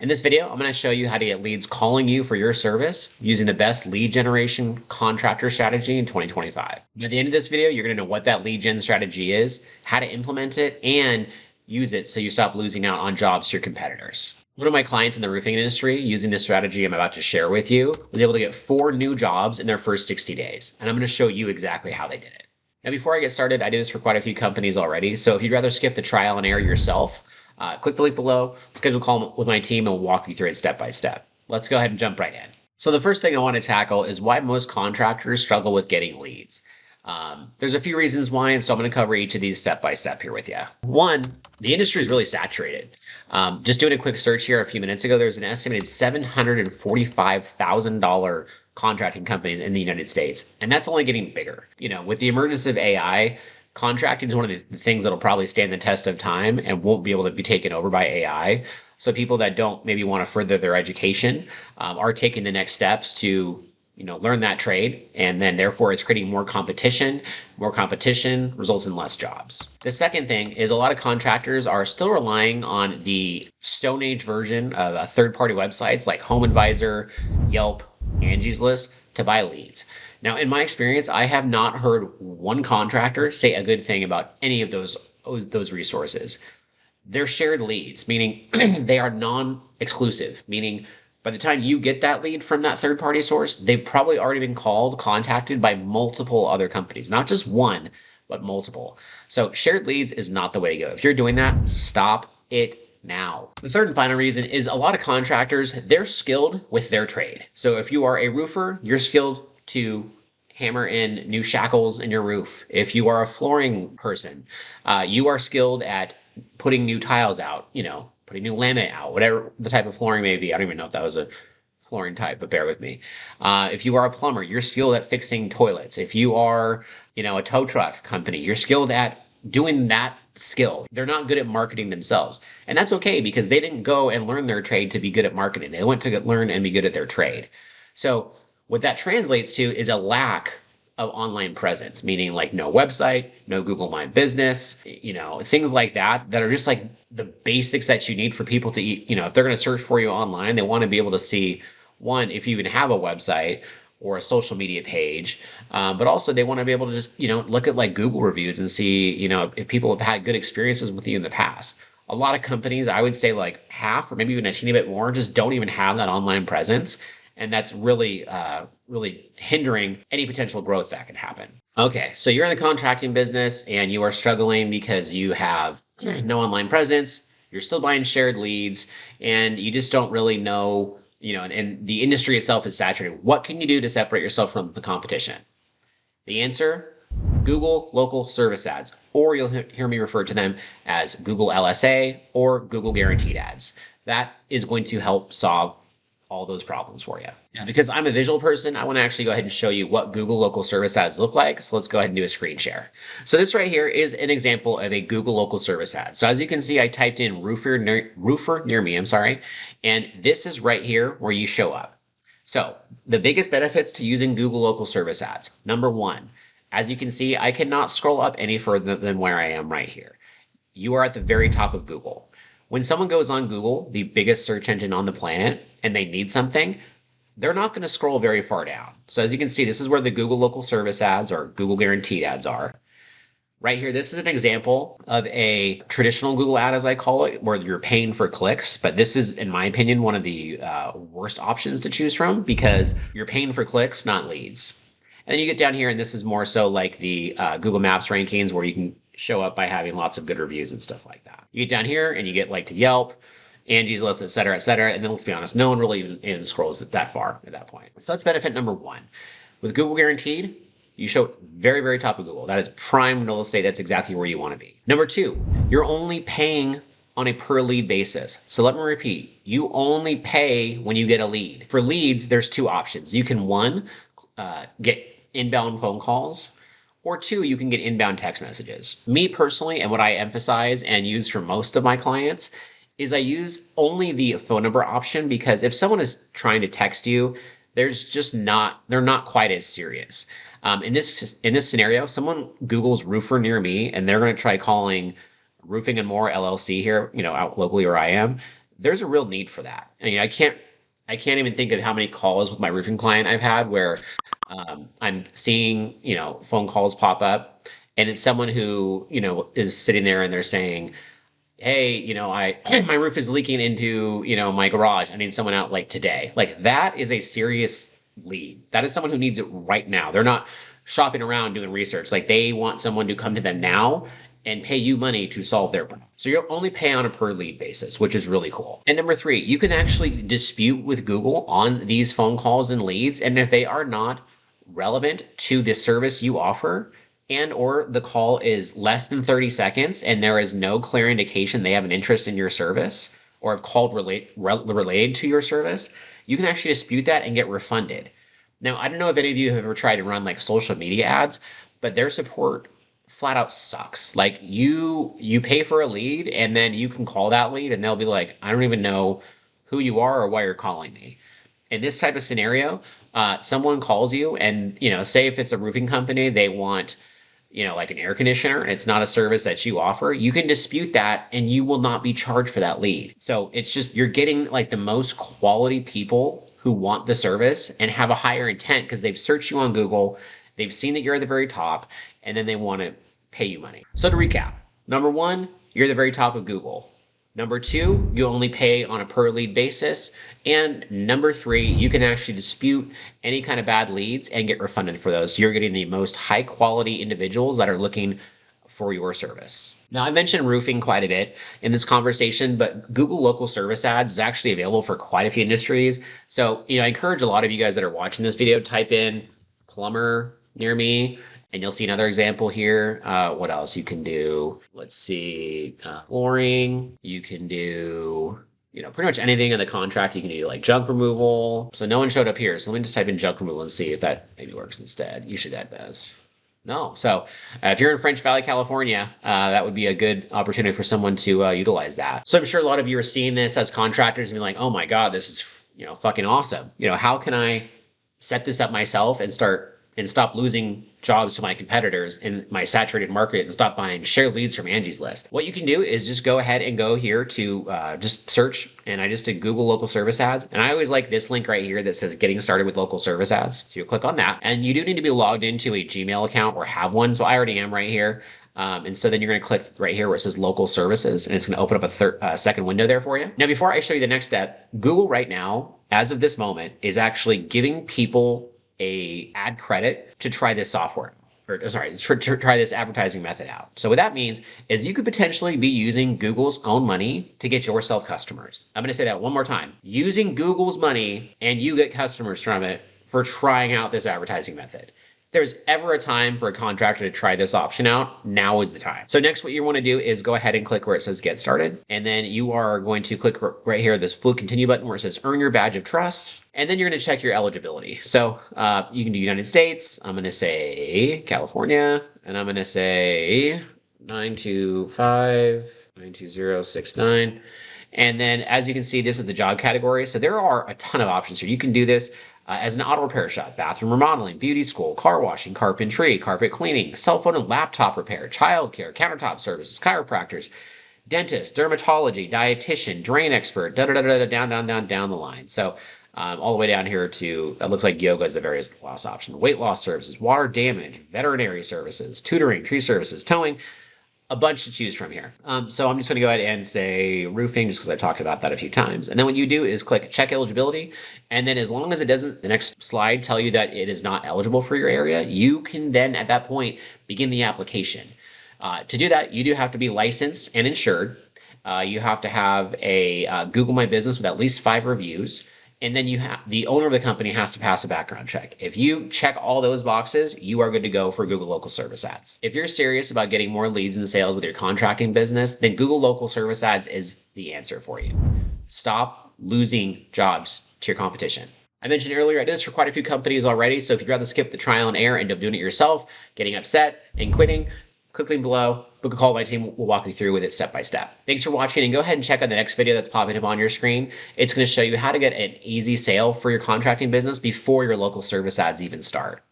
In this video, I'm going to show you how to get leads calling you for your service using the best lead generation contractor strategy in 2025. By the end of this video, you're going to know what that lead gen strategy is, how to implement it, and use it so you stop losing out on jobs to your competitors. One of my clients in the roofing industry, using this strategy I'm about to share with you, was able to get 4 new jobs in their first 60 days. And I'm going to show you exactly how they did it. Now, before I get started, I do this for quite a few companies already. So if you'd rather skip the trial and error yourself, click the link below, schedule a call with my team, and we'll walk you through it step by step. Let's go ahead and jump right in. So the first thing I want to tackle is why most contractors struggle with getting leads. There's a few reasons why, and so I'm going to cover each of these step by step here with you. One, the industry is really saturated. Just doing a quick search here a few minutes ago, there's an estimated $745,000 contracting companies in the United States, and that's only getting bigger. With the emergence of AI, contracting is one of the things that'll probably stand the test of time and won't be able to be taken over by AI. So people that don't maybe want to further their education are taking the next steps to learn that trade, and then therefore it's creating more competition. More competition results in less jobs. The second thing is a lot of contractors are still relying on the Stone Age version of third-party websites like Home Advisor, Yelp, Angie's List to buy leads. Now, in my experience, I have not heard one contractor say a good thing about any of those resources. They're shared leads, meaning they are non-exclusive, meaning by the time you get that lead from that third-party source, they've probably already been contacted by multiple other companies, not just one, but multiple. So shared leads is not the way to go. If you're doing that, stop it now. The third and final reason is a lot of contractors, they're skilled with their trade. So if you are a roofer, you're skilled to hammer in new shackles in your roof. If you are a flooring person, you are skilled at putting new tiles out, putting new laminate out, whatever the type of flooring may be. I don't even know if that was a flooring type, but bear with me. If you are a plumber, you're skilled at fixing toilets. If you are, a tow truck company, you're skilled at doing that skill. They're not good at marketing themselves. And that's okay because they didn't go and learn their trade to be good at marketing. They went to learn and be good at their trade. So what that translates to is a lack of online presence, meaning like no website, no Google My Business, things like that are just like the basics that you need for people to eat. If they're going to search for you online, they want to be able to see, one, if you even have a website or a social media page, but also they want to be able to just, look at like Google reviews and see, if people have had good experiences with you in the past. A lot of companies, I would say like half or maybe even a teeny bit more, just don't even have that online presence. And that's really, really hindering any potential growth that can happen. Okay, so you're in the contracting business and you are struggling because you have no online presence, you're still buying shared leads, and you just don't really know, and the industry itself is saturated. What can you do to separate yourself from the competition? The answer, Google local service ads, or you'll hear me refer to them as Google LSA or Google guaranteed ads. That is going to help solve all those problems for you. Now, because I'm a visual person, I want to actually go ahead and show you what Google local service ads look like. So let's go ahead and do a screen share. So this right here is an example of a Google local service ad. So as you can see, I typed in roofer near me, and this is right here where you show up. So the biggest benefits to using Google local service ads. Number one, as you can see, I cannot scroll up any further than where I am right here. You are at the very top of Google. When someone goes on Google, the biggest search engine on the planet, and they need something, they're not going to scroll very far down. So as you can see, this is where the Google local service ads or Google guaranteed ads are. Right here, this is an example of a traditional Google ad, as I call it, where you're paying for clicks. But this is, in my opinion, one of the worst options to choose from because you're paying for clicks, not leads. And then you get down here, and this is more so like the Google Maps rankings where you can show up by having lots of good reviews and stuff like that. You get down here and you get like to Yelp, Angie's List, et cetera, et cetera. And then let's be honest, no one really even scrolls that far at that point. So that's benefit number one. With Google Guaranteed, you show very, very top of Google. That is prime real estate. That's exactly where you want to be. Number two, you're only paying on a per lead basis. So let me repeat, you only pay when you get a lead. For leads, there's two options. You can one, get inbound phone calls, or two, you can get inbound text messages. Me personally, and what I emphasize and use for most of my clients, is I use only the phone number option because if someone is trying to text you, they're not quite as serious. In this scenario, someone Googles roofer near me and they're going to try calling Roofing and More LLC here, out locally where I am. there's a real need for that. I mean, I can't even think of how many calls with my roofing client I've had where I'm seeing, phone calls pop up, and it's someone who, is sitting there and they're saying, hey, I my roof is leaking into, my garage. I need someone out like today. Like that is a serious lead. That is someone who needs it right now. They're not shopping around doing research. Like they want someone to come to them now and pay you money to solve their problem. So you'll only pay on a per lead basis, which is really cool. And number three, you can actually dispute with Google on these phone calls and leads. And if they are not relevant to the service you offer, and or the call is less than 30 seconds and there is no clear indication they have an interest in your service or have called related to your service, you can actually dispute that and get refunded. Now, I don't know if any of you have ever tried to run like social media ads, but their support flat out sucks. Like you pay for a lead and then you can call that lead and they'll be like, I don't even know who you are or why you're calling me. In this type of scenario, someone calls you and, say if it's a roofing company, they want, like an air conditioner and it's not a service that you offer, you can dispute that and you will not be charged for that lead. So it's just, you're getting like the most quality people who want the service and have a higher intent because they've searched you on Google, they've seen that you're at the very top, and then they want to pay you money. So to recap, number one, you're at the very top of Google. Number two, you only pay on a per lead basis. And number three, you can actually dispute any kind of bad leads and get refunded for those. So you're getting the most high quality individuals that are looking for your service. Now, I mentioned roofing quite a bit in this conversation, but Google local service ads is actually available for quite a few industries. So, I encourage a lot of you guys that are watching this video, type in plumber near me, and you'll see another example here. What else you can do? Let's see, flooring. You can do, pretty much anything in the contract. You can do like junk removal. So no one showed up here. So let me just type in junk removal and see if that maybe works instead. Usually that does. No. So if you're in French Valley, California, that would be a good opportunity for someone to utilize that. So I'm sure a lot of you are seeing this as contractors and be like, oh my God, this is, fucking awesome. How can I set this up myself and stop losing jobs to my competitors in my saturated market and stop buying shared leads from Angie's List? What you can do is just go ahead and go here to just search, and I just did Google local service ads. And I always like this link right here that says getting started with local service ads. So you click on that, and you do need to be logged into a Gmail account or have one. So I already am right here. And so then you're going to click right here where it says local services, and it's going to open up a second window there for you. Now, before I show you the next step, Google right now, as of this moment, is actually giving people a ad credit to try this software, or sorry, to try this advertising method out. So what that means is you could potentially be using Google's own money to get yourself customers. I'm going to say that one more time. Using Google's money and you get customers from it for trying out this advertising method. If there's ever a time for a contractor to try this option out, now is the time. So next, what you want to do is go ahead and click where it says get started. And then you are going to click right here, this blue continue button where it says earn your badge of trust. And then you're going to check your eligibility. So you can do United States. I'm going to say California, and I'm going to say 925-92069. And then as you can see, this is the job category. So there are a ton of options here. You can do this as an auto repair shop, bathroom remodeling, beauty school, car washing, carpentry, carpet cleaning, cell phone and laptop repair, childcare, countertop services, chiropractors, dentist, dermatology, dietitian, drain expert, down the line. So all the way down here to, it looks like yoga is the various loss option, weight loss services, water damage, veterinary services, tutoring, tree services, towing, a bunch to choose from here. So I'm just going to go ahead and say roofing just because I talked about that a few times. And then what you do is click check eligibility. And then as long as it doesn't, the next slide tell you that it is not eligible for your area, you can then at that point begin the application. To do that, you do have to be licensed and insured. You have to have a Google My Business with at least 5 reviews. And then the owner of the company has to pass a background check. If you check all those boxes, you are good to go for Google Local Service Ads. If you're serious about getting more leads and sales with your contracting business, then Google Local Service Ads is the answer for you. Stop losing jobs to your competition. I mentioned earlier, I did this for quite a few companies already, so if you'd rather skip the trial and error and of doing it yourself, getting upset and quitting, click the link below, book a call with my team. We'll walk you through with it step by step. Thanks for watching, and go ahead and check out the next video that's popping up on your screen. It's going to show you how to get an easy sale for your contracting business before your local service ads even start.